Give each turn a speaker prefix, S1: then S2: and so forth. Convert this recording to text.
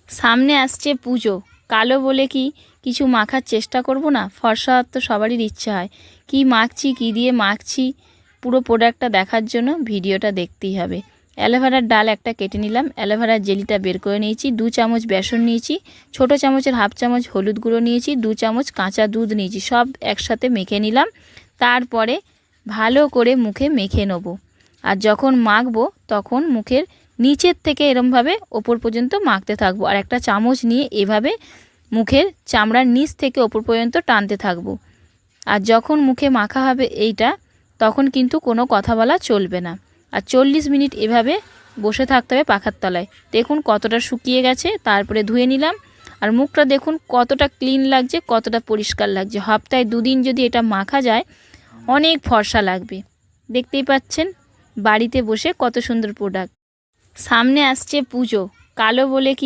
S1: সামনে আসছে পুজো, কালো বলে কি কিছু মাখার চেষ্টা করব না? ফর্সা তো সবারই ইচ্ছে হয়। কি মাখছি, কি দিয়ে মাখছি, পুরো প্রোডাক্টটা দেখার জন্য ভিডিওটা দেখতেই হবে। অ্যালোভেরার ডাল একটা কেটে নিলাম, অ্যালোভেরার জেলিটা বের করে নিয়েছি, 2 চামচ বেসন নিয়েছি, ছোটো চামচের হাফ চামচ হলুদ গুঁড়ো নিয়েছি, 2 চামচ কাঁচা দুধ নিয়েছি, সব একসাথে মেখে নিলাম। তারপরে ভালো করে মুখে মেখে নেব। আর যখন মাখবো তখন মুখের নিচের থেকে এরমভাবে ওপর পর্যন্ত মাখতে থাকবো, আর একটা চামচ নিয়ে এভাবে মুখের চামড়ার নিচ থেকে ওপর পর্যন্ত টানতে থাকবো। আর যখন মুখে মাখা হবে এইটা, তখন কিন্তু কোনো কথা বলা চলবে না। আর 40 মিনিট এভাবে বসে থাকতে হবে পাখার তলায়। দেখুন কতটা শুকিয়ে গেছে। তারপরে ধুয়ে নিলাম। আর মুখটা দেখুন কতটা ক্লিন লাগছে, কতটা পরিষ্কার লাগছে। সপ্তাহে 2 দিন যদি এটা মাখা যায় অনেক ফর্সা লাগবে। দেখতেই পাচ্ছেন বাড়িতে বসে কত সুন্দর প্রোডাক্ট। সামনে আসছে পুজো, কালো বলে কি